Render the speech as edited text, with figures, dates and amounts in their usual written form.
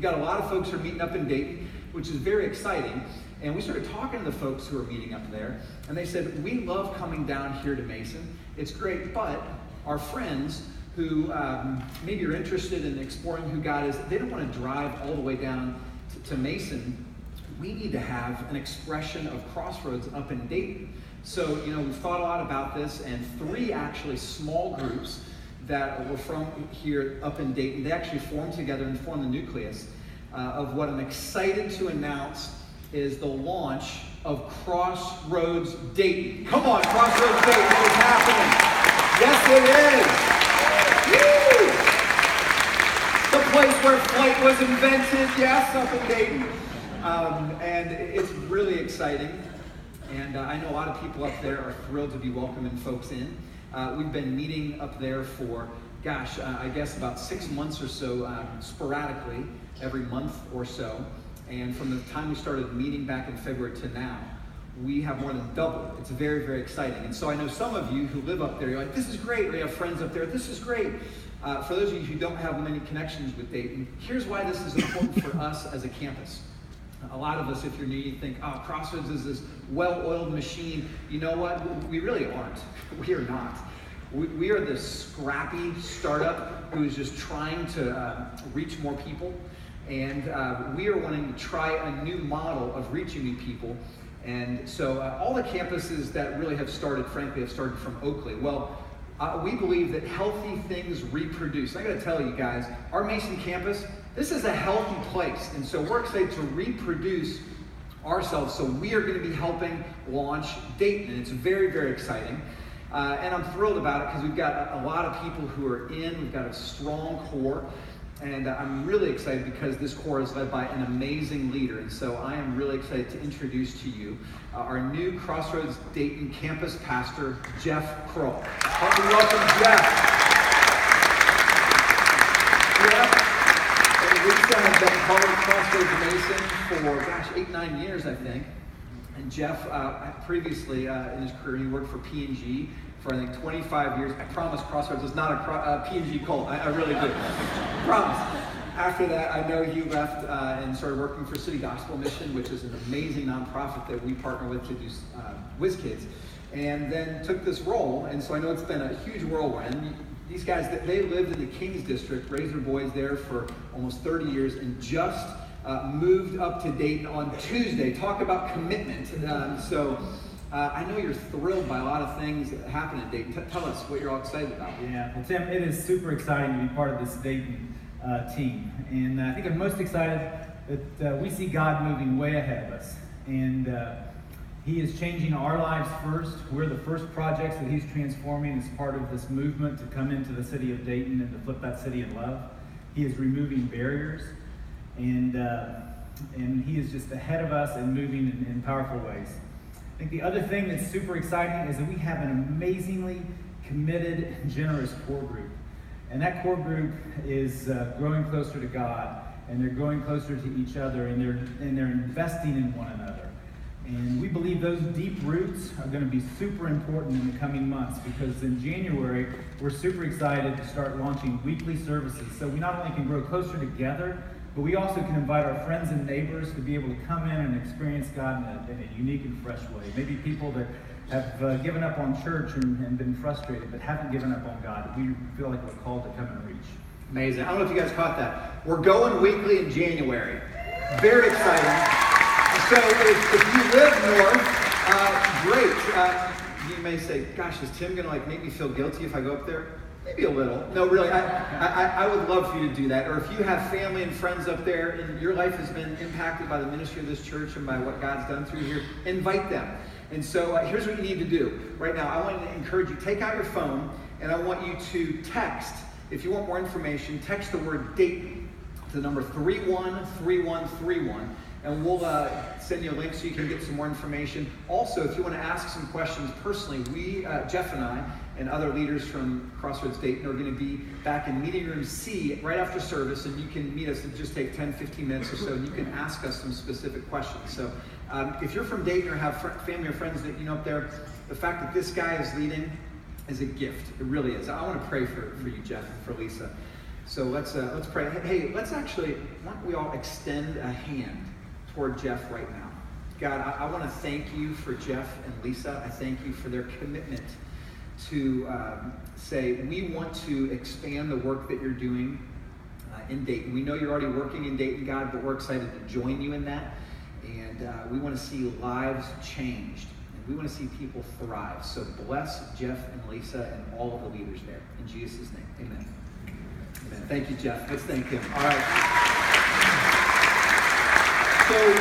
We've got a lot of folks who are meeting up in Dayton, which is very exciting. And we started talking to the folks who are meeting up there, and they said, we love coming down here to Mason. It's great, but our friends who maybe are interested in exploring who God is, they don't want to drive all the way down to Mason. We need to have an expression of Crossroads up in Dayton. So, we've thought a lot about this, and 3 actually small groups that were from here up in Dayton, they actually formed together and formed the nucleus of what I'm excited to announce is the launch of Crossroads Dayton. Come on, Crossroads Dayton, it is happening. Yes, it is. Woo! The place where flight was invented, yes, up in Dayton. And it's really exciting. And I know a lot of people up there are thrilled to be welcoming folks in. We've been meeting up there for, I guess about 6 months or so, sporadically, every month or so. And from the time we started meeting back in February to now, we have more than doubled. It's very, very exciting. And so I know some of you who live up there, you're like, this is great. Or you have friends up there, this is great. For those of you who don't have many connections with Dayton, here's why this is important for us as a campus. A lot of us, if you're new, you think, oh, Crossroads is this well-oiled machine. You know what? We really aren't. We are not. We are this scrappy startup who is just trying to reach more people. And we are wanting to try a new model of reaching new people. And so all the campuses that really have started, frankly, have started from Oakley. Well, we believe that healthy things reproduce. I got to tell you guys, our Mason campus, this is a healthy place. And so we're excited to reproduce ourselves. So we are going to be helping launch Dayton. And it's very, very exciting. And I'm thrilled about it because we've got a lot of people who are in. We've got a strong core. And I'm really excited because this core is led by an amazing leader. And so I am really excited to introduce to you our new Crossroads Dayton campus pastor, Jeff Crull. Help me welcome Jeff. Jeff and Lisa have been part of Crossroads Mason for, 8-9 years, I think. And Jeff, previously in his career, he worked for P&G for, I think, 25 years. I promise Crossroads is not a P&G cult. I really do. Promise. After that, I know he left and started working for City Gospel Mission, which is an amazing nonprofit that we partner with to do Whiz Kids, and then took this role. And so I know it's been a huge whirlwind. These guys, they lived in the Kings District, raised their boys there for almost 30 years, and just moved up to Dayton on Tuesday. Talk about commitment. I know you're thrilled by a lot of things that happen in Dayton. Tell us what you're all excited about. Yeah, well, Tim, it is super exciting to be part of this Dayton team. And I think I'm most excited that we see God moving way ahead of us. And He is changing our lives first. We're the first projects that He's transforming as part of this movement to come into the city of Dayton and to flip that city in love. He is removing barriers. And He is just ahead of us and moving in powerful ways. I think the other thing that's super exciting is that we have an amazingly committed, generous core group. And that core group is growing closer to God, and they're growing closer to each other, and they're investing in one another. And we believe those deep roots are going to be super important in the coming months, because in January, we're super excited to start launching weekly services. So we not only can grow closer together, but we also can invite our friends and neighbors to be able to come in and experience God in a unique and fresh way. Maybe people that have given up on church and been frustrated, but haven't given up on God. We feel like we're called to come and reach. Amazing. I don't know if you guys caught that. We're going weekly in January. Very exciting. So if you live north, great. You may say, gosh, is Tim going to make me feel guilty if I go up there? Maybe a little. No, really, I would love for you to do that. Or if you have family and friends up there and your life has been impacted by the ministry of this church and by what God's done through here, invite them. And so here's what you need to do. Right now, I want to encourage you, take out your phone, and I want you to text. If you want more information, text the word Dayton to the number 313131. And we'll send you a link so you can get some more information. Also, if you want to ask some questions personally, we, Jeff and I, and other leaders from Crossroads Dayton are going to be back in meeting room C right after service, and you can meet us. It just take 10-15 minutes or so, and you can ask us some specific questions. So if you're from Dayton or have family or friends that you know up there, the fact that this guy is leading is a gift. It really is. I want to pray for you, Jeff, and for Lisa. So let's pray. Hey, why don't we all extend a hand toward Jeff right now? God, I want to thank you for Jeff and Lisa. I thank you for their commitment to say, we want to expand the work that you're doing in Dayton. We know you're already working in Dayton, God, but we're excited to join you in that. And we want to see lives changed. And we want to see people thrive. So bless Jeff and Lisa and all of the leaders there. In Jesus' name, amen. Amen. Thank you, Jeff. Let's thank him. All right. So